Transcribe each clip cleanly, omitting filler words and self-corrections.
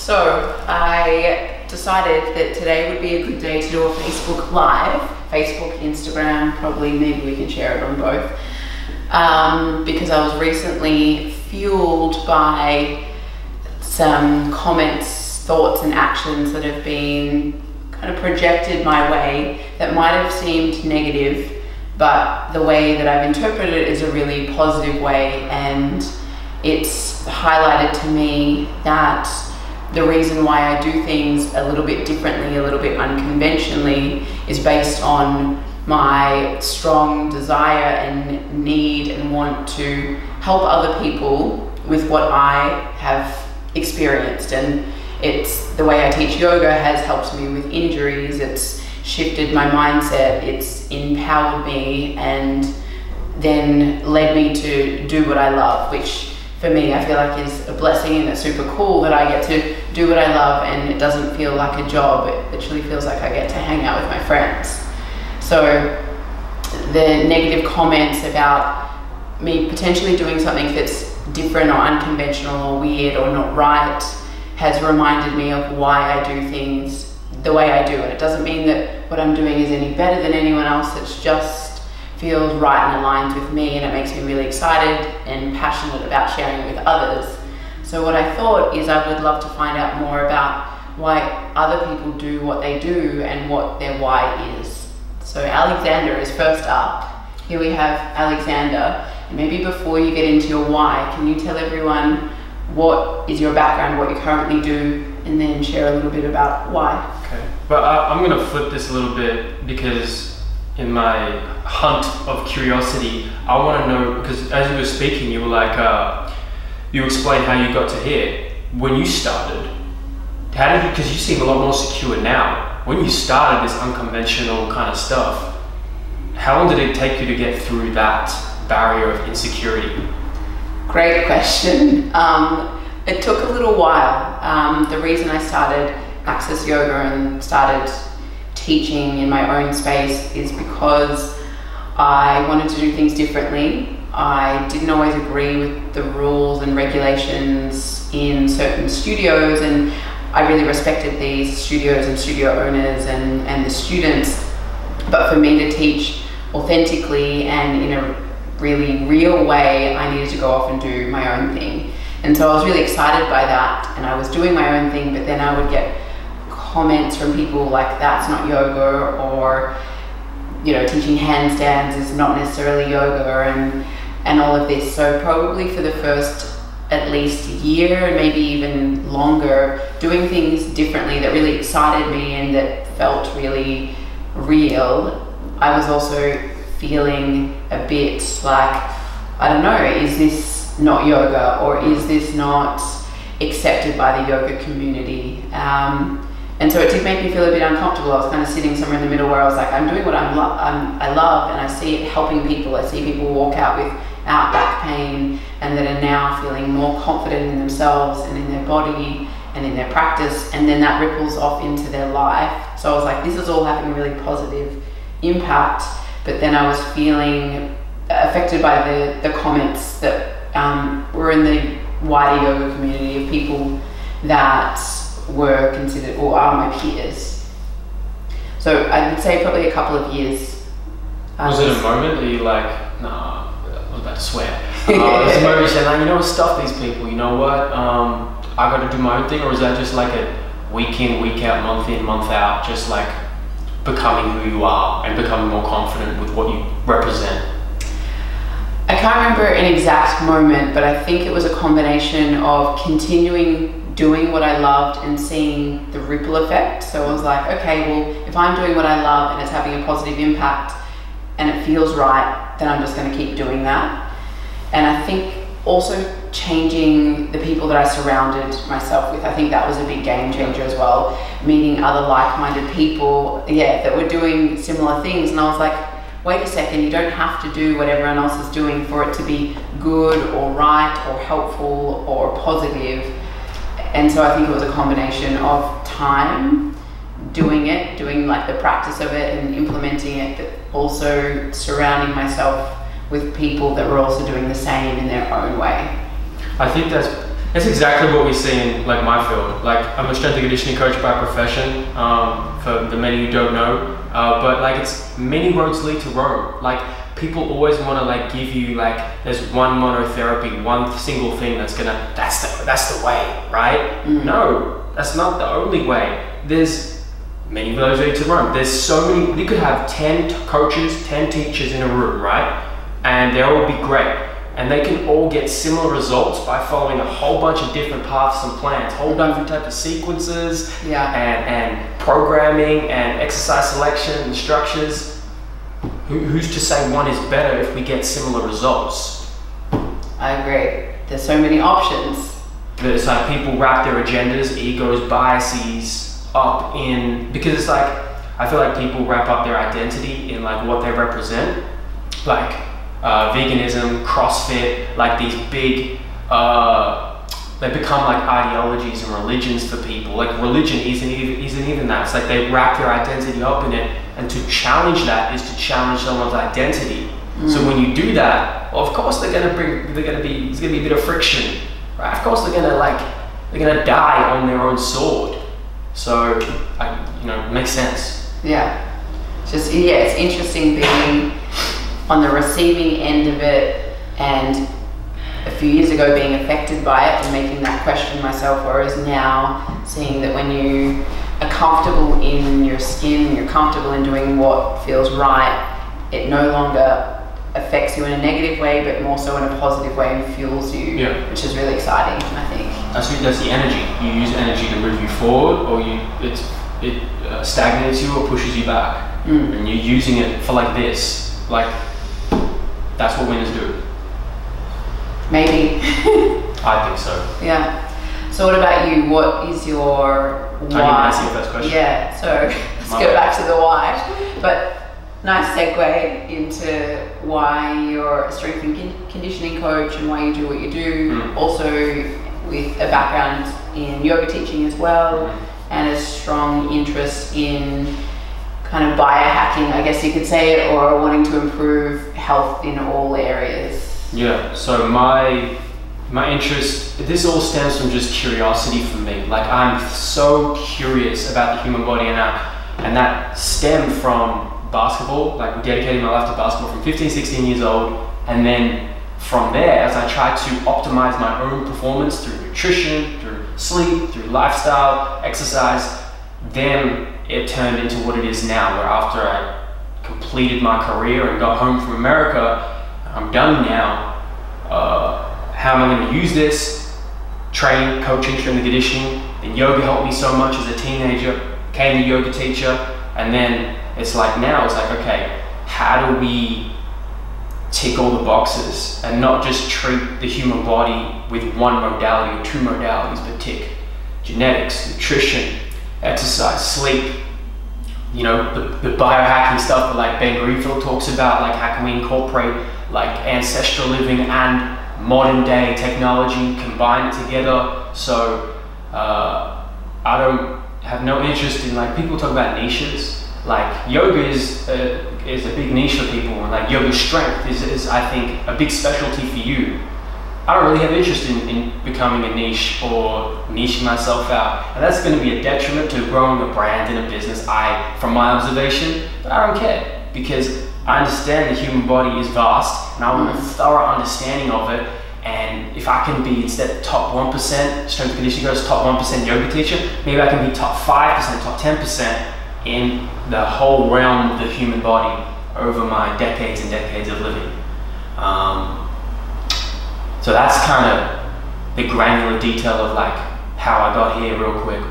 So I decided that today would be a good day to do a Facebook Live, Facebook, Instagram, probably maybe we can share it on both, because I was recently fueled by some comments, thoughts and actions that have been kind of projected my way that might have seemed negative, but the way that I've interpreted it is a really positive way, and it's highlighted to me that the reason why I do things a little bit differently, a little bit unconventionally, is based on my strong desire and need and want to help other people with what I have experienced. And it's the way I teach yoga has helped me with injuries, it's shifted my mindset, it's empowered me and then led me to do what I love, which for me I feel like is a blessing, and it's super cool that I get to do what I love and it doesn't feel like a job. It literally feels like I get to hang out with my friends. So the negative comments about me potentially doing something that's different or unconventional or weird or not right has reminded me of why I do things the way I do. And it doesn't mean that what I'm doing is any better than anyone else, it's just feels right and aligns with me, and it makes me really excited and passionate about sharing it with others. So what I thought is I would love to find out more about why other people do what they do and what their why is. So Alexander is first up. Here we have Alexander. And maybe before you get into your why, can you tell everyone what is your background, what you currently do, and then share a little bit about why? Okay, but I'm going to flip this a little bit, because in my hunt of curiosity, I want to know, because as you were speaking, you were like, you explained how you got to here. When you started, how did you, because you seem a lot more secure now, when you started this unconventional kind of stuff, how long did it take you to get through that barrier of insecurity? Great question. It took a little while. The reason I started Access Yoga and started teaching in my own space is because I wanted to do things differently. I didn't always agree with the rules and regulations in certain studios, and I really respected these studios and studio owners and the students. But for me to teach authentically and in a really real way, I needed to go off and do my own thing. And so I was really excited by that, and I was doing my own thing, but then I would get comments from people like, that's not yoga, or, you know, teaching handstands is not necessarily yoga, and all of this. So probably for the first at least year, maybe even longer, doing things differently that really excited me and that felt really real, I was also feeling a bit like, I don't know, is this not yoga, or is this not accepted by the yoga community? And so it did make me feel a bit uncomfortable. I was kind of sitting somewhere in the middle where I was like, I'm doing what I love, and I see it helping people. I see people walk out without back pain and that are now feeling more confident in themselves and in their body and in their practice, and then that ripples off into their life. So I was like, this is all having a really positive impact, but then I was feeling affected by the comments that were in the wider yoga community of people that were considered or are my peers. So I would say probably a couple of years. Was it a moment that you like, nah, I was about to swear. Was it a moment you said, you know what, stuff these people, you know what, I got to do my own thing? Or is that just like a week in, week out, month in, month out, just like becoming who you are and becoming more confident with what you represent? I can't remember an exact moment, but I think it was a combination of continuing doing what I loved and seeing the ripple effect. So I was like, okay, well, if I'm doing what I love and it's having a positive impact and it feels right, then I'm just going to keep doing that. And I think also changing the people that I surrounded myself with. I think that was a big game changer as well. Meeting other like-minded people, that were doing similar things. And I was like, wait a second, you don't have to do what everyone else is doing for it to be good or right or helpful or positive. And so I think it was a combination of time, doing like the practice of it and implementing it, but also surrounding myself with people that were also doing the same in their own way. I think that's It's exactly what we see in like my field. Like I'm a strength and conditioning coach by profession, for the many who don't know. But like it's many roads lead to Rome. Like people always want to like give you like there's one monotherapy, one single thing that's the way, right? No, that's not the only way. There's many roads lead to Rome. There's so many. You could have 10 coaches, 10 teachers in a room, right? And they'll all be great. And they can all get similar results by following a whole bunch of different paths and plans, whole different type of sequences, and programming and exercise selection and structures. Who's to say one is better if we get similar results? I agree. There's so many options. It's like people wrap their agendas, egos, biases up in, because it's like, I feel like people wrap up their identity in like what they represent. Like, veganism, CrossFit, like these big, they become like ideologies and religions for people. Like religion isn't even that. It's like they wrap their identity up in it, and to challenge that is to challenge someone's identity. So when you do that, well, of course there's gonna be a bit of friction, right? Of course they're gonna die on their own sword. So, it makes sense. Yeah, it's interesting being on the receiving end of it, and a few years ago being affected by it and making that question myself, whereas now seeing that when you are comfortable in your skin, you're comfortable in doing what feels right, it no longer affects you in a negative way, but more so in a positive way and fuels you, which is really exciting, I think. That's the energy. You use energy to move you forward, or it stagnates you or pushes you back, and you're using it for like this, like. That's what winners do. Maybe. I think so. Yeah. So what about you? What is your why? I didn't answer your first question. Yeah, so let's go back to the why. But nice segue into why you're a strength and conditioning coach and why you do what you do. Also with a background in yoga teaching as well, and a strong interest in kind of biohacking, I guess you could say, or wanting to improve health in all areas. Yeah, so my interest, this all stems from just curiosity for me. Like I'm so curious about the human body, and that stemmed from basketball. Like dedicating my life to basketball from 15, 16 years old, and then from there, as I tried to optimize my own performance through nutrition, through sleep, through lifestyle, exercise, then it turned into what it is now, where after I completed my career and got home from America, I'm done now. How am I going to use this? Training, coaching, strength and conditioning. Then yoga helped me so much as a teenager, became a yoga teacher, and then it's like now, it's like, okay, how do we tick all the boxes and not just treat the human body with one modality or two modalities, but tick genetics, nutrition, exercise, sleep, the biohacking stuff that like Ben Greenfield talks about, like how can we incorporate like ancestral living and modern day technology, combine it together. So I don't have no interest in, like, people talk about niches. Like yoga is a big niche for people, and like yoga strength is I think a big specialty for you. I don't really have interest in becoming a niche or niching myself out, and that's going to be a detriment to growing a brand and a business. From my observation, but I don't care, because I understand the human body is vast, and I want a thorough understanding of it. And if I can be, instead of top 1% strength and conditioning coach, top 1% yoga teacher, maybe I can be top 5%, top 10% in the whole realm of the human body over my decades and decades of living. So that's kind of the granular detail of like how I got here real quick,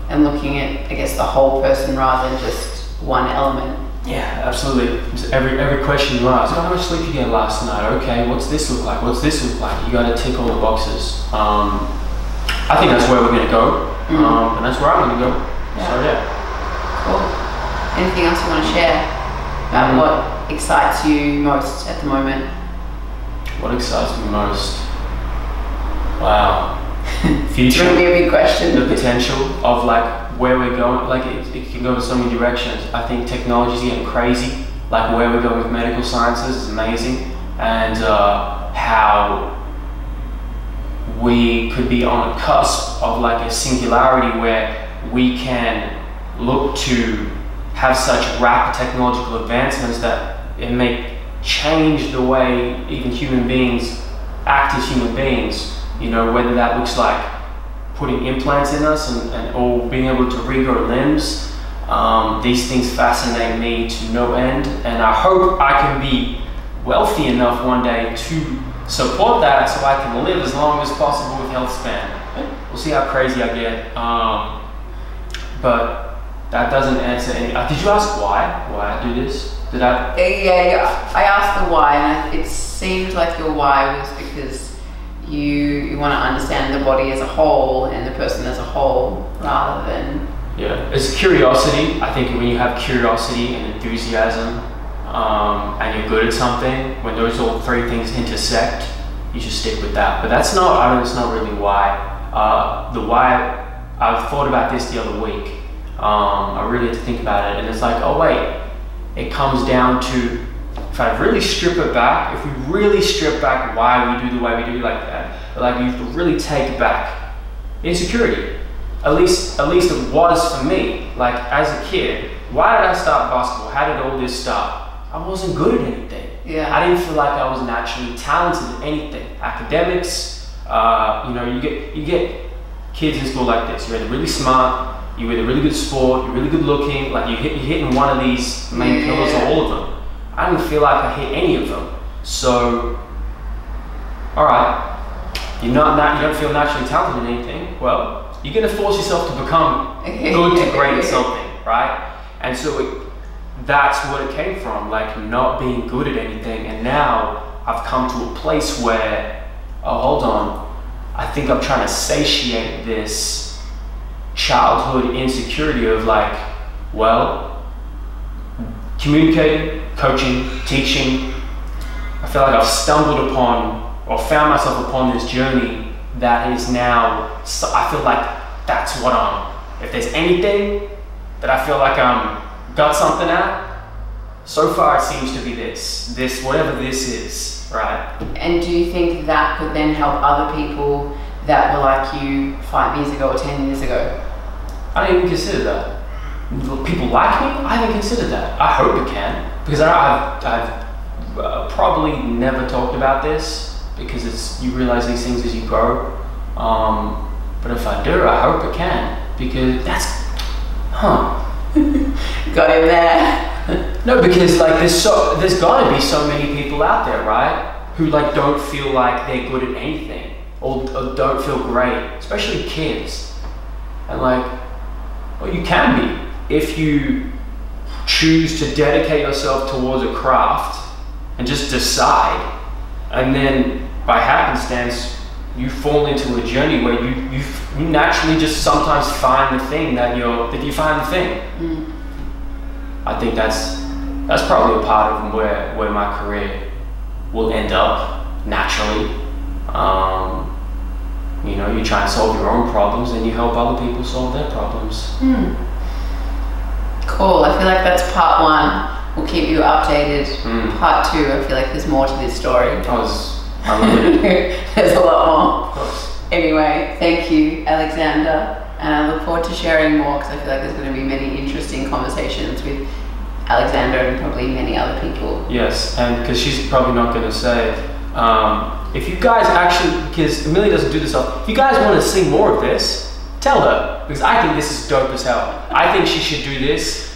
and looking at, I guess, the whole person rather than just one element. Yeah, absolutely. Every question you ask, how much sleep you get last night? Okay, what's this look like? What's this look like? You got to tick all the boxes. I think that's where we're going to go, and that's where I'm going to go. Yeah. So yeah. Cool. Anything else you want to share about what excites you most at the moment? What excites me most? Wow. Future. It's going to be a big question. The potential of like where we're going, like it can go in so many directions. I think technology's getting crazy. Like where we're going with medical sciences is amazing, and how we could be on the cusp of like a singularity where we can look to have such rapid technological advancements that it may change the way even human beings act as human beings. You know, whether that looks like putting implants in us or being able to regrow limbs. These things fascinate me to no end, and I hope I can be wealthy enough one day to support that so I can live as long as possible with health span. We'll see how crazy I get. But that doesn't answer any. Did you ask why I do this? Did I? Yeah. I asked the why, and it seemed like your why was because you want to understand the body as a whole and the person as a whole, rather than. Yeah, it's curiosity. I think when you have curiosity and enthusiasm, and you're good at something, when those all three things intersect, you should stick with that. But that's not. It's not really why. The why. I've thought about this the other week. I really had to think about it, and it's like, oh wait, it comes down to, if I really strip it back, if we really strip back why we do the way we do like that, like you have to really take back insecurity. At least it was for me. Like as a kid, why did I start basketball? How did all this start? I wasn't good at anything. Yeah. I didn't feel like I was naturally talented at anything. Academics, you know, you get kids in school like this. You're either really smart, you're either really good sport, you're really good looking, like you're hitting one of these main pillars or all of them. I didn't feel like I hit any of them. So, alright, you don't feel naturally talented in anything, well, you're gonna force yourself to become good to great at something, right? And so that's what it came from, like not being good at anything. And now I've come to a place where, oh, hold on, I think I'm trying to satiate this childhood insecurity of like, well, communicating, coaching, teaching. I feel like I've stumbled upon or found myself upon this journey that is now, I feel like that's what if there's anything that I feel like got something at, so far it seems to be this whatever this is. Right. And do you think that could then help other people that were like you 5 years ago or 10 years ago? I didn't even consider that. People like me? I haven't considered that. I hope it can, because I've probably never talked about this, because you realize these things as you grow. But if I do, I hope it can, because got him there. No, because like there's gotta be so many people out there, right, who like don't feel like they're good at anything, or don't feel great, especially kids. And like, well, you can be if you choose to dedicate yourself towards a craft and just decide, and then by happenstance you fall into a journey where you naturally just sometimes find the thing that you find the thing. I think that's probably a part of where my career will end up naturally. You know, you try and solve your own problems and you help other people solve their problems. Cool. I feel like that's part one. We'll keep you updated. Part two, I feel like there's more to this story. There's a lot more. Of course. Anyway, thank you, Alexander. And I look forward to sharing more, because I feel like there's going to be many interesting conversations with Alexander and probably many other people. Yes, and because she's probably not going to say, if you guys actually, because Amelia doesn't do this often, if you guys want to see more of this, tell her, because I think this is dope as hell. I think she should do this,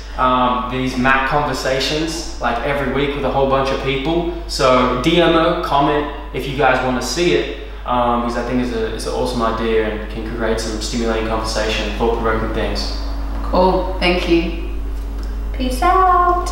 these Mac conversations, like every week with a whole bunch of people. So DM her, comment if you guys want to see it, because I think it's an awesome idea and can create some stimulating conversation, thought-provoking things. Cool, thank you. Peace out.